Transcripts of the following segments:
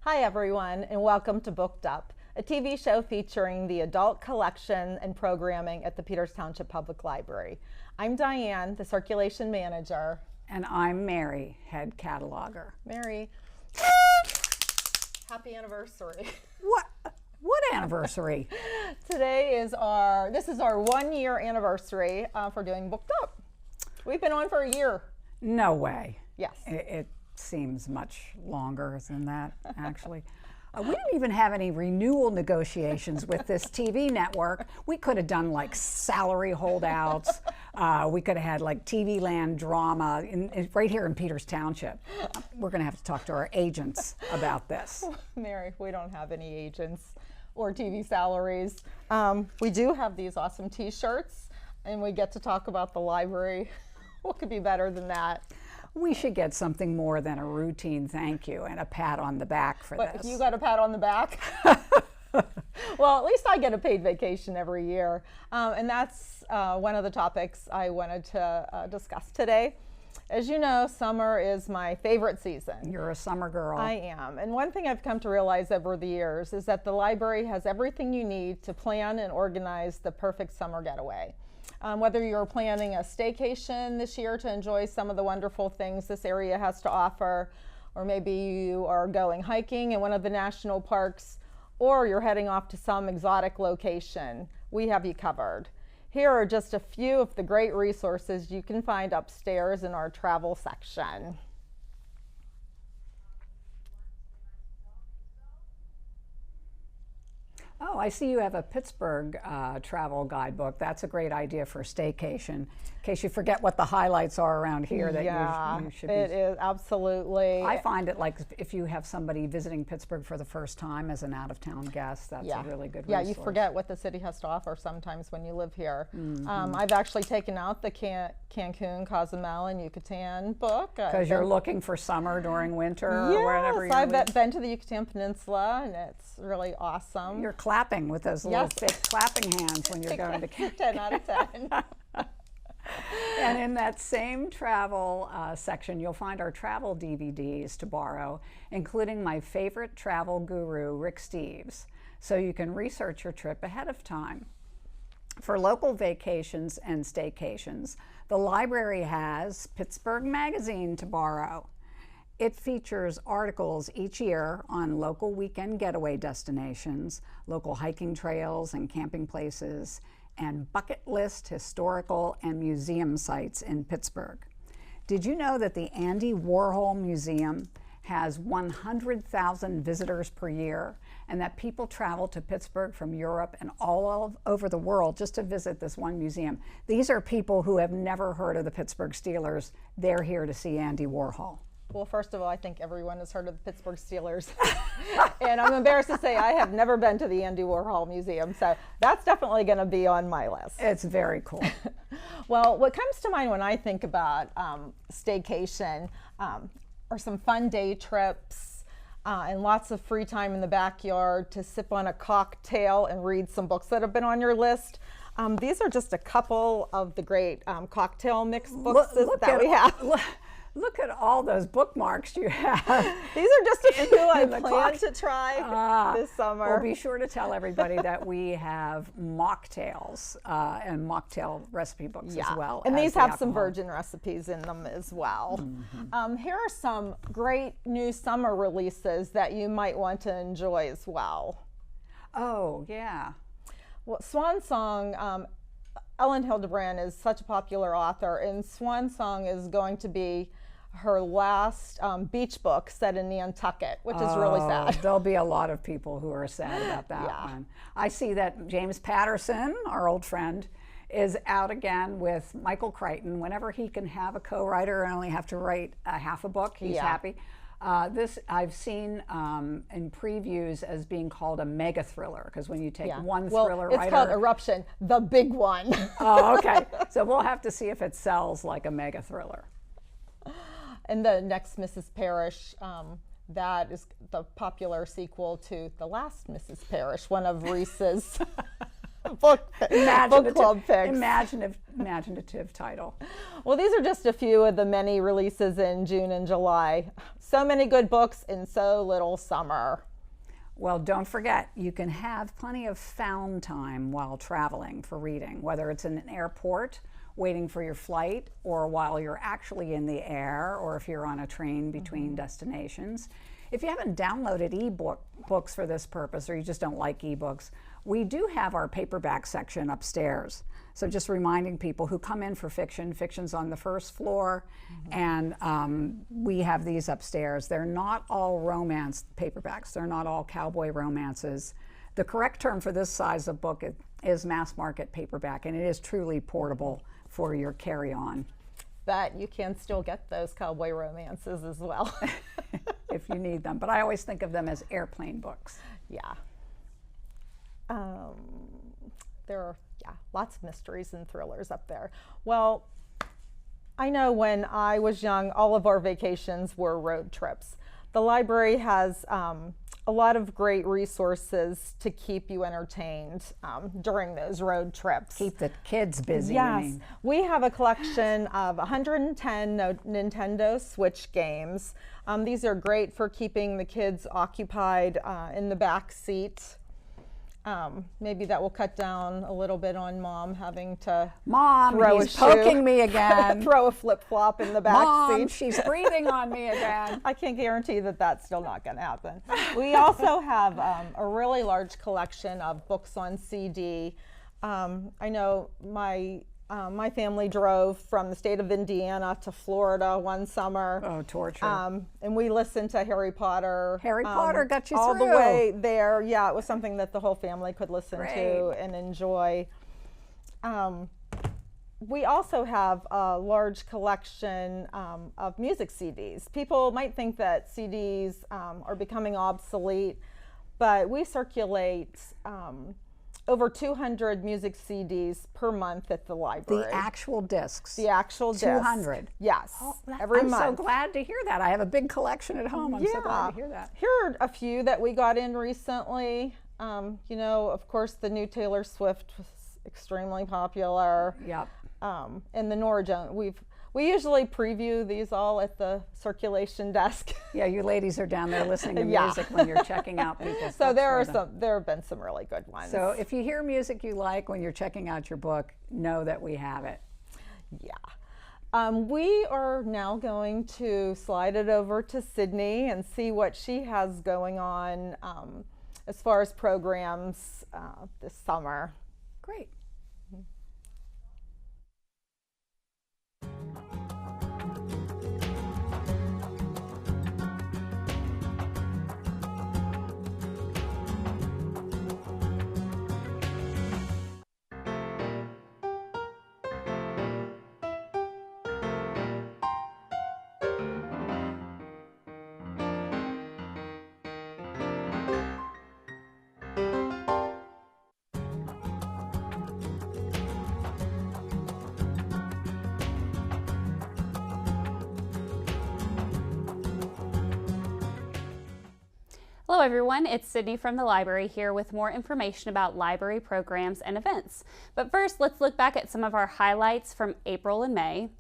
Hi everyone, and welcome to Booked Up, a TV show featuring the adult collection and programming at the Peters Township Public Library. I'm Diane, the circulation manager. And I'm Mary, head cataloger. Mary, happy anniversary. What anniversary? This is our 1-year anniversary for doing Booked Up. We've been on for a year. No way. Yes. It seems much longer than that, actually. We didn't even have any renewal negotiations with this TV network. We could have done like salary holdouts. We could have had like TV land drama right here in Peters Township. We're going to have to talk to our agents about this. Mary, we don't have any agents or TV salaries. We do have these awesome t-shirts, and we get to talk about the library. What could be better than that? We should get something more than a routine thank you and a pat on the back for this. But you got a pat on the back? Well, at least I get a paid vacation every year. And that's one of the topics I wanted to discuss today. As you know, summer is my favorite season. You're a summer girl. I am. And one thing I've come to realize over the years is that the library has everything you need to plan and organize the perfect summer getaway. Whether you're planning a staycation this year to enjoy some of the wonderful things this area has to offer, or maybe you are going hiking in one of the national parks, or you're heading off to some exotic location, we have you covered. Here are just a few of the great resources you can find upstairs in our travel section. Oh, I see you have a Pittsburgh travel guidebook. That's a great idea for a staycation. In case you forget what the highlights are around here that you should be. It is, absolutely. I find it like if you have somebody visiting Pittsburgh for the first time as an out-of-town guest, that's a really good resource. Yeah, you forget what the city has to offer sometimes when you live here. I've actually taken out the Cancun, Cozumel, and Yucatan book. Because you're looking for summer during winter or wherever you're I've been to the Yucatan Peninsula, and it's really awesome. You're clapping with those little fake clapping hands when you're going to Cancun. 10 out of 10. And in that same travel section, you'll find our travel DVDs to borrow, including my favorite travel guru, Rick Steves, so you can research your trip ahead of time. For local vacations and staycations, the library has Pittsburgh Magazine to borrow. It features articles each year on local weekend getaway destinations, local hiking trails and camping places, and bucket list historical and museum sites in Pittsburgh. Did you know that the Andy Warhol Museum has 100,000 visitors per year, and that people travel to Pittsburgh from Europe and all over the world just to visit this one museum? These are people who have never heard of the Pittsburgh Steelers. They're here to see Andy Warhol. Well, first of all, I think everyone has heard of the Pittsburgh Steelers. And I'm embarrassed to say I have never been to the Andy Warhol Museum, so that's definitely going to be on my list. It's very cool. Well, what comes to mind when I think about staycation are some fun day trips and lots of free time in the backyard to sip on a cocktail and read some books that have been on your list. These are just a couple of the great cocktail mix books that we have. Look at all those bookmarks you have. These are just a few I plan to try this summer. Well, be sure to tell everybody that we have mocktails and mocktail recipe books as well. And these have some virgin recipes in them as well. Here are some great new summer releases that you might want to enjoy as well. Oh, yeah. Well, Swan Song, Ellen Hildebrand is such a popular author, and Swan Song is going to be her last beach book set in Nantucket, which is really sad. There'll be a lot of people who are sad about that one. I see that James Patterson, our old friend, is out again with Michael Crichton. Whenever he can have a co-writer and only have to write a half a book, he's happy. This I've seen in previews as being called a mega thriller, because when you take one thriller writer... It's called Eruption, the big one. Oh, okay. So we'll have to see if it sells like a mega thriller. And the next Mrs. Parrish, that is the popular sequel to The Last Mrs. Parrish, one of Reese's book club picks. Imaginative title. Well, these are just a few of the many releases in June and July. So many good books in so little summer. Well, don't forget, you can have plenty of found time while traveling for reading, whether it's in an airport, waiting for your flight, or while you're actually in the air, or if you're on a train between destinations. If you haven't downloaded books for this purpose, or you just don't like ebooks, we do have our paperback section upstairs. So just reminding people who come in for fiction, fiction's on the first floor, and we have these upstairs. They're not all romance paperbacks. They're not all cowboy romances. The correct term for this size of book is mass market paperback, and it is truly portable for your carry-on. But you can still get those cowboy romances as well. If you need them. But I always think of them as airplane books. Yeah. There are lots of mysteries and thrillers up there. Well, I know when I was young, all of our vacations were road trips. The library has a lot of great resources to keep you entertained during those road trips. Keep the kids busy. Yes. We have a collection of 110 Nintendo Switch games. These are great for keeping the kids occupied in the back seat. Maybe that will cut down a little bit on Mom having to throw he's poking me again. Throw a flip-flop in the back seat. She's breathing on me again. I can guarantee that that's still not going to happen. We also have a really large collection of books on CD. I know my family drove from the state of Indiana to Florida one summer. Oh, torture. And we listened to Harry Potter. Harry Potter got you all through. the way there. Yeah, it was something that the whole family could listen to and enjoy. We also have a large collection of music CDs. People might think that CDs are becoming obsolete, but we circulate over 200 music CDs per month at the library. The actual discs. The actual discs. 200. Yes. Every month. I'm so glad to hear that. I have a big collection at home. I'm so glad to hear that. Here are a few that we got in recently. You know, of course, the new Taylor Swift was extremely popular. Yep. And the Nora Jones. We usually preview these all at the circulation desk. Yeah, you ladies are down there listening to music when you're checking out people's So books. there have been some really good ones. So if you hear music you like when you're checking out your book, know that we have it. Yeah. We are now going to slide it over to Sydney and see what she has going on as far as programs this summer. Great. Hello everyone, it's Sydney from the library here with more information about library programs and events. But first, let's look back at some of our highlights from April and May.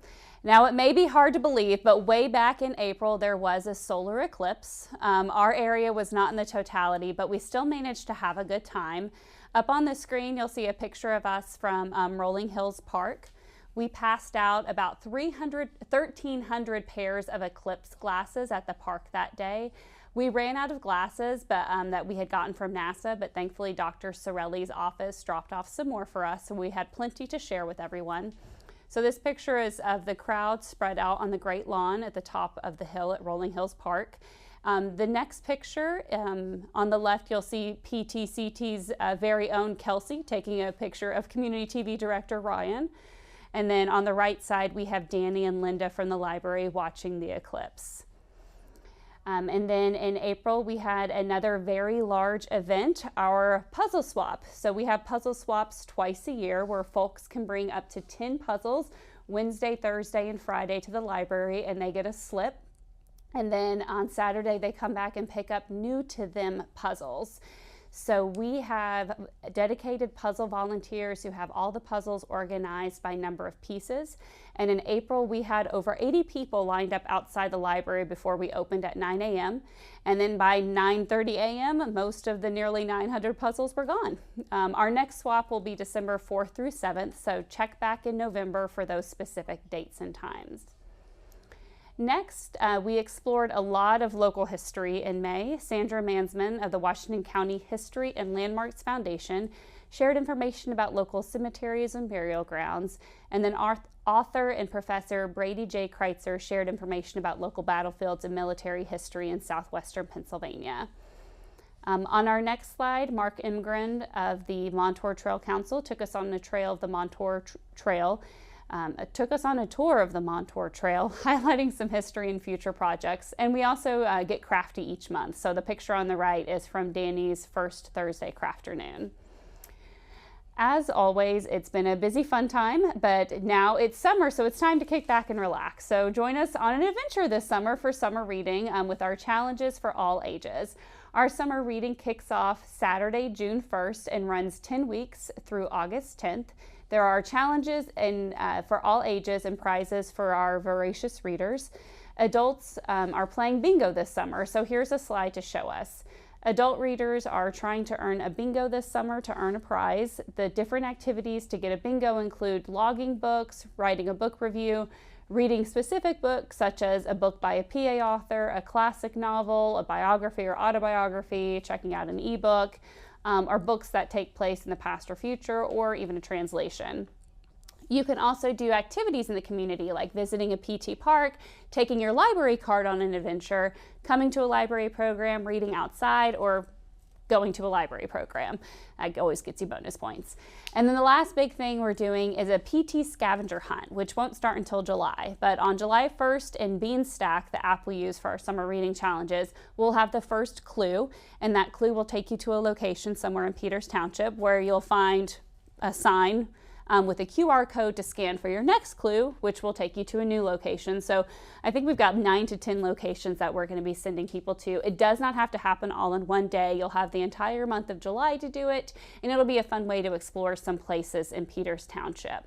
Now, it may be hard to believe, but way back in April there was a solar eclipse. Our area was not in the totality, but we still managed to have a good time. Up on the screen, you'll see a picture of us from Rolling Hills Park. We passed out about 1,300 pairs of eclipse glasses at the park that day. We ran out of glasses that we had gotten from NASA, but thankfully Dr. Sorelli's office dropped off some more for us, so we had plenty to share with everyone. So this picture is of the crowd spread out on the Great Lawn at the top of the hill at Rolling Hills Park. The next picture, on the left, you'll see PTCT's very own Kelsey taking a picture of Community TV Director Ryan. And then on the right side, we have Danny and Linda from the library watching the eclipse. And then in April, we had another very large event, our puzzle swap. So we have puzzle swaps twice a year where folks can bring up to 10 puzzles Wednesday, Thursday, and Friday to the library, and they get a slip. And then on Saturday, they come back and pick up new to them puzzles. So we have dedicated puzzle volunteers who have all the puzzles organized by number of pieces. And in April, we had over 80 people lined up outside the library before we opened at 9 a.m. And then by 9:30 a.m., most of the nearly 900 puzzles were gone. Our next swap will be December 4th through 7th, so check back in November for those specific dates and times. Next, we explored a lot of local history in May. Sandra Mansman of the Washington County History and Landmarks Foundation shared information about local cemeteries and burial grounds, and then author and professor Brady J. Kreitzer shared information about local battlefields and military history in southwestern Pennsylvania. On our next slide, Mark Imgren of the Montour Trail Council took us on the trail of the Montour Trail. Took us on a tour of the Montour Trail, highlighting some history and future projects. And we also get crafty each month. So the picture on the right is from Danny's first Thursday Crafternoon. As always, it's been a busy, fun time, but now it's summer, so it's time to kick back and relax. So join us on an adventure this summer for summer reading with our challenges for all ages. Our summer reading kicks off Saturday, June 1st and runs 10 weeks through August 10th. There are challenges for all ages and prizes for our voracious readers. Adults are playing bingo this summer, so here's a slide to show us. Adult readers are trying to earn a bingo this summer to earn a prize. The different activities to get a bingo include logging books, writing a book review, reading specific books such as a book by a PA author, a classic novel, a biography or autobiography, checking out an ebook, or books that take place in the past or future, or even a translation. You can also do activities in the community like visiting a PT park, taking your library card on an adventure, coming to a library program, reading outside, or going to a library program. That always gets you bonus points. And then the last big thing we're doing is a PT scavenger hunt, which won't start until July. But on July 1st in Beanstack, the app we use for our summer reading challenges, we'll have the first clue, and that clue will take you to a location somewhere in Peters Township where you'll find a sign with a QR code to scan for your next clue, which will take you to a new location. So I think we've got 9 to 10 locations that we're going to be sending people to. It does not have to happen all in one day. You'll have the entire month of July to do it, and it'll be a fun way to explore some places in Peters Township.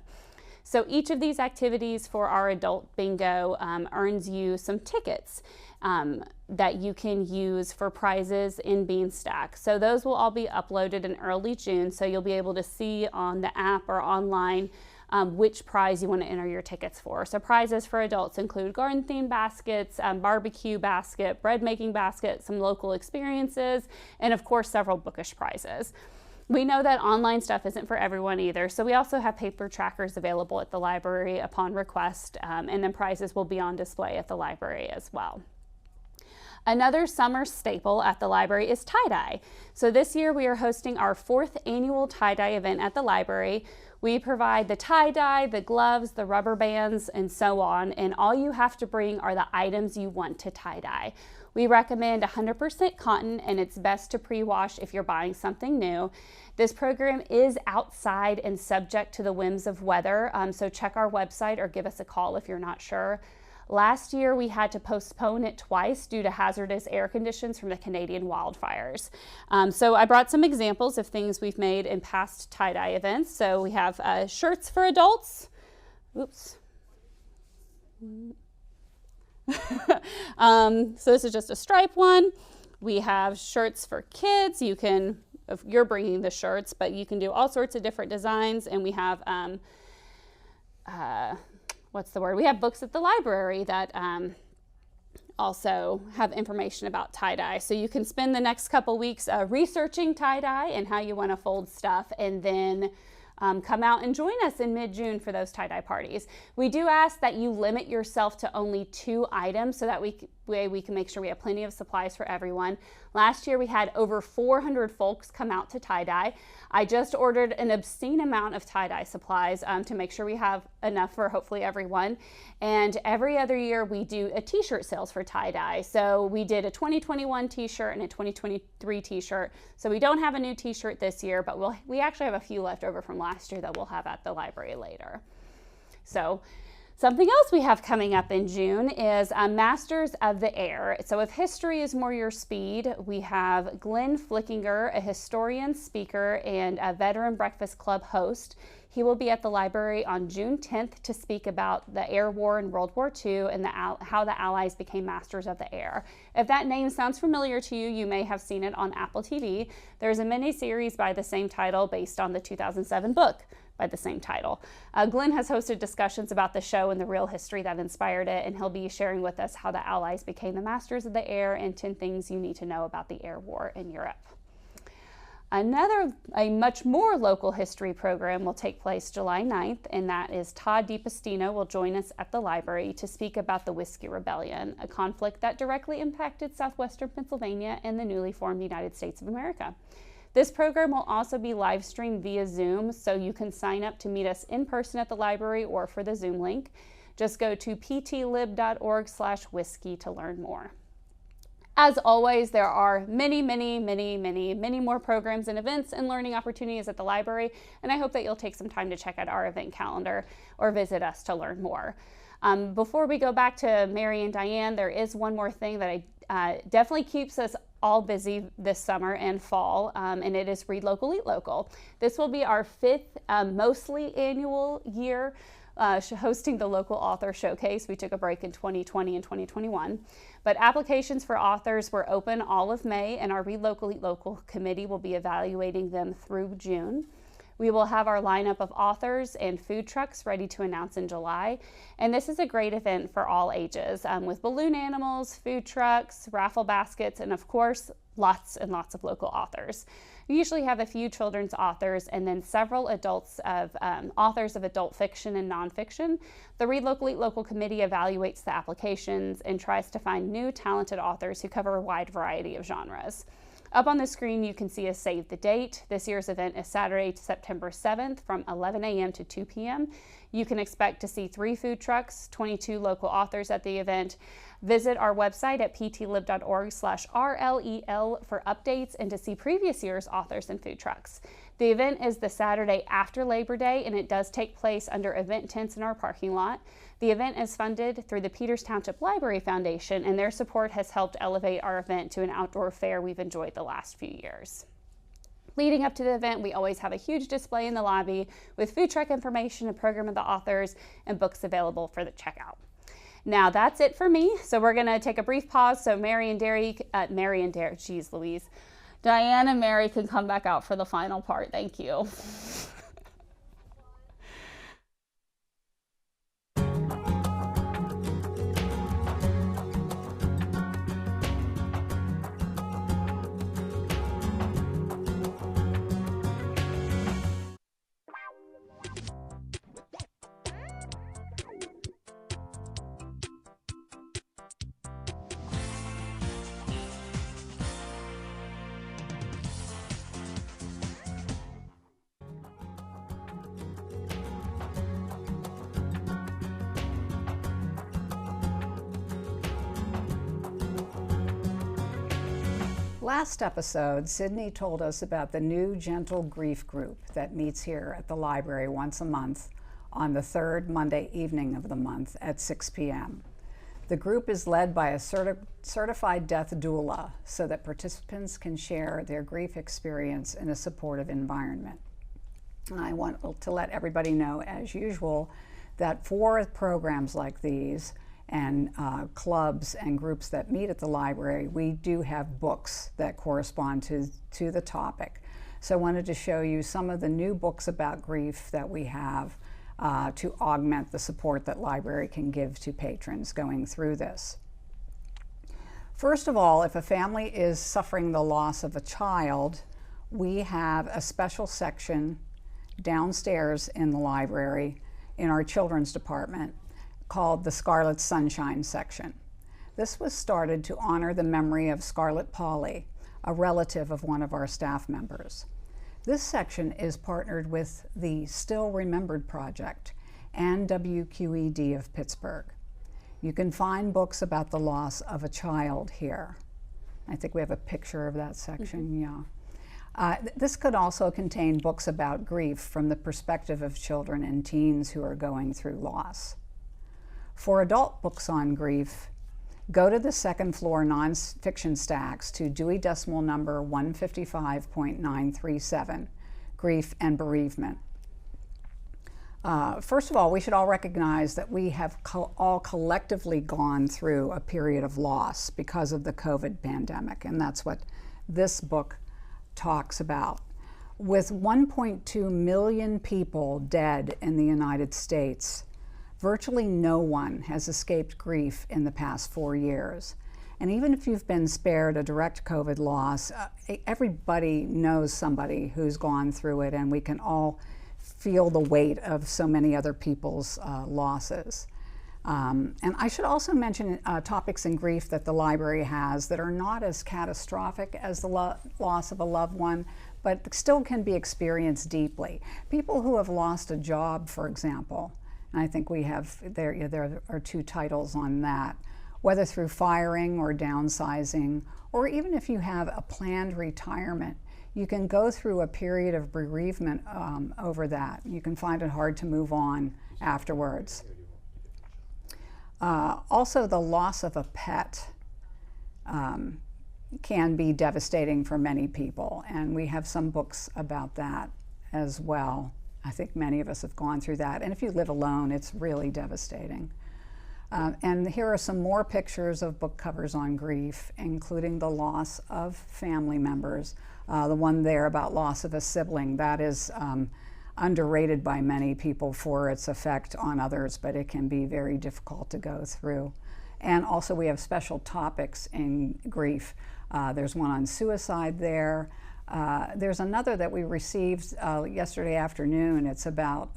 So each of these activities for our adult bingo earns you some tickets that you can use for prizes in Beanstack. So those will all be uploaded in early June, so you'll be able to see on the app or online which prize you want to enter your tickets for. So prizes for adults include garden themed baskets, barbecue basket, bread making basket, some local experiences, and of course several bookish prizes. We know that online stuff isn't for everyone either, so we also have paper trackers available at the library upon request, and then prizes will be on display at the library as well. Another summer staple at the library is tie-dye. So this year we are hosting our 4th annual tie-dye event at the library. We provide the tie-dye, the gloves, the rubber bands, and so on, and all you have to bring are the items you want to tie-dye. We recommend 100% cotton, and it's best to pre-wash if you're buying something new. This program is outside and subject to the whims of weather, so check our website or give us a call if you're not sure. Last year, we had to postpone it twice due to hazardous air conditions from the Canadian wildfires. So I brought some examples of things we've made in past tie-dye events. So we have shirts for adults. Oops. So this is just a stripe one. We have shirts for kids. You can, if you're bringing the shirts, but you can do all sorts of different designs. And we have, we have books at the library that also have information about tie-dye. So you can spend the next couple weeks researching tie-dye and how you want to fold stuff, and then come out and join us in mid-June for those tie-dye parties. We do ask that you limit yourself to only 2 items so that we can make sure we have plenty of supplies for everyone. Last year we had over 400 folks come out to tie-dye. I just ordered an obscene amount of tie-dye supplies to make sure we have enough for hopefully everyone. And every other year we do a t-shirt sales for tie-dye. So we did a 2021 t-shirt and a 2023 t-shirt. So we don't have a new t-shirt this year, but we actually have a few left over from last year that we'll have at the library later. So Something else we have coming up in June is Masters of the Air. So if history is more your speed, we have Glenn Flickinger, a historian, speaker, and a veteran Breakfast Club host. He will be at the library on June 10th to speak about the air war in World War II and how the Allies became masters of the air. If that name sounds familiar to you, you may have seen it on Apple TV. There's a mini-series by the same title based on the 2007 book by the same title. Glenn has hosted discussions about the show and the real history that inspired it, and he'll be sharing with us how the Allies became the masters of the air and 10 things you need to know about the air war in Europe. A much more local history program will take place July 9th, and that is Todd DiPastino will join us at the library to speak about the Whiskey Rebellion, a conflict that directly impacted southwestern Pennsylvania and the newly formed United States of America. This program will also be live streamed via Zoom, so you can sign up to meet us in person at the library or for the Zoom link. Just go to ptlib.org/whiskey to learn more. As always, there are many more programs and events and learning opportunities at the library, and I hope that you'll take some time to check out our event calendar or visit us to learn more. Before we go back to Mary and Diane, there is one more thing that definitely keeps us all busy this summer and fall, and it is Read Local, Eat Local. This will be our 5th, mostly annual year hosting the local author showcase. We took a break in 2020 and 2021, but applications for authors were open all of May, and our Read Local, Eat Local committee will be evaluating them through June. We will have our lineup of authors and food trucks ready to announce in July, and this is a great event for all ages with balloon animals, food trucks, raffle baskets, and of course, lots and lots of local authors. We usually have a few children's authors and then several adults of authors of adult fiction and nonfiction. The Read Local, Eat Local committee evaluates the applications and tries to find new talented authors who cover a wide variety of genres. Up on the screen, you can see a save the date. This year's event is Saturday, September 7th from 11 a.m. to 2 p.m. You can expect to see 3 food trucks, 22 local authors at the event. Visit our website at ptlib.org/RLEL for updates and to see previous year's authors and food trucks. The event is the Saturday after Labor Day, and it does take place under event tents in our parking lot. The event is funded through the Peters Township Library Foundation, and their support has helped elevate our event to an outdoor fair we've enjoyed the last few years. Leading up to the event, we always have a huge display in the lobby with food truck information, a program of the authors, and books available for the checkout. Now that's it for me. So we're going to take a brief pause so Diane and Mary can come back out for the final part. Thank you. Last episode, Sydney told us about the new Gentle Grief group that meets here at the library once a month on the 3rd Monday evening of the month at 6 p.m. The group is led by a certified death doula so that participants can share their grief experience in a supportive environment. And I want to let everybody know, as usual, that for programs like these, and clubs and groups that meet at the library, we do have books that correspond to the topic. So I wanted to show you some of the new books about grief that we have to augment the support that library can give to patrons going through this. First of all, if a family is suffering the loss of a child, we have a special section downstairs in the library in our children's department called the Scarlet Sunshine section. This was started to honor the memory of Scarlet Polly, a relative of one of our staff members. This section is partnered with the Still Remembered Project and WQED of Pittsburgh. You can find books about the loss of a child here. I think we have a picture of that section, yeah. This could also contain books about grief from the perspective of children and teens who are going through loss. For adult books on grief, go to the second floor nonfiction stacks to Dewey Decimal Number 155.937, Grief and Bereavement. First of all, we should all recognize that we have all collectively gone through a period of loss because of the COVID pandemic, and that's what this book talks about. With 1.2 million people dead in the United States, virtually no one has escaped grief in the past 4 years. And even if you've been spared a direct COVID loss, everybody knows somebody who's gone through it, and we can all feel the weight of so many other people's losses. And I should also mention topics in grief that the library has that are not as catastrophic as the loss of a loved one, but still can be experienced deeply. People who have lost a job, for example, and I think we have, there are 2 titles on that, whether through firing or downsizing, or even if you have a planned retirement, you can go through a period of bereavement over that. You can find it hard to move on afterwards. Also, the loss of a pet can be devastating for many people, and we have some books about that as well. I think many of us have gone through that, and if you live alone, it's really devastating. And here are some more pictures of book covers on grief, including the loss of family members. The one there about loss of a sibling, that is underrated by many people for its effect on others, but it can be very difficult to go through. And also we have special topics in grief. There's one on suicide there. There's another that we received yesterday afternoon. It's about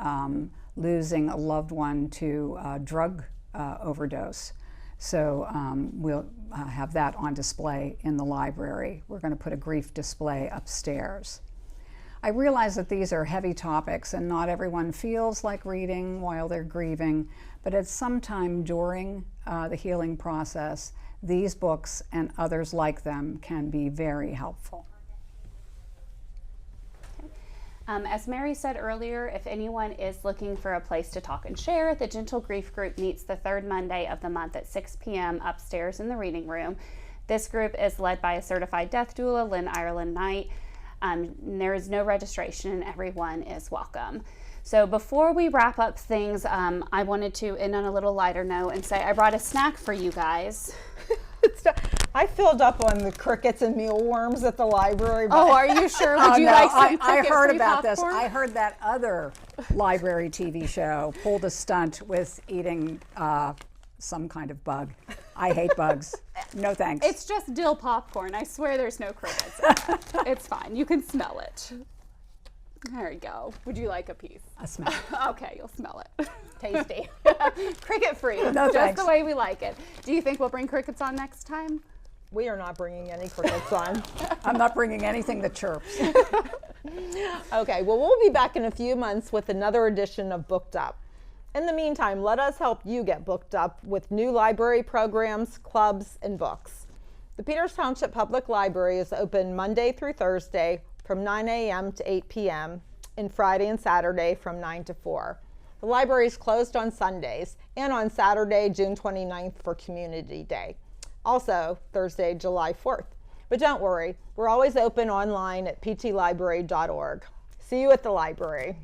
losing a loved one to drug overdose. So we'll have that on display in the library. We're going to put a grief display upstairs. I realize that these are heavy topics and not everyone feels like reading while they're grieving, but at some time during the healing process, these books and others like them can be very helpful. As Mary said earlier, if anyone is looking for a place to talk and share, the Gentle Grief Group meets the 3rd Monday of the month at 6 p.m. upstairs in the reading room. This group is led by a certified death doula, Lynn Ireland Knight. There is no registration and everyone is welcome. So before we wrap up things, I wanted to end on a little lighter note and say I brought a snack for you guys. I filled up on the crickets and mealworms at the library. Oh, are you sure? Would you like some I heard about popcorn? this. I heard that other library TV show pulled a stunt with eating some kind of bug. I hate bugs. No thanks. It's just dill popcorn. I swear there's no crickets in it. It's fine. You can smell it. There you go. Would you like a piece? A smell. Okay, you'll smell it. Tasty. Cricket free. No, just thanks. the way we like it. Do you think we'll bring crickets on next time? We are not bringing any crickets on. I'm not bringing anything that chirps. Okay, well, we'll be back in a few months with another edition of Booked Up. In the meantime, let us help you get booked up with new library programs, clubs, and books. The Peters Township Public Library is open Monday through Thursday from 9 a.m. to 8 p.m. and Friday and Saturday from 9 to 4. The library is closed on Sundays and on Saturday, June 29th for Community Day. Also, Thursday, July 4th. But don't worry, we're always open online at ptlibrary.org. See you at the library.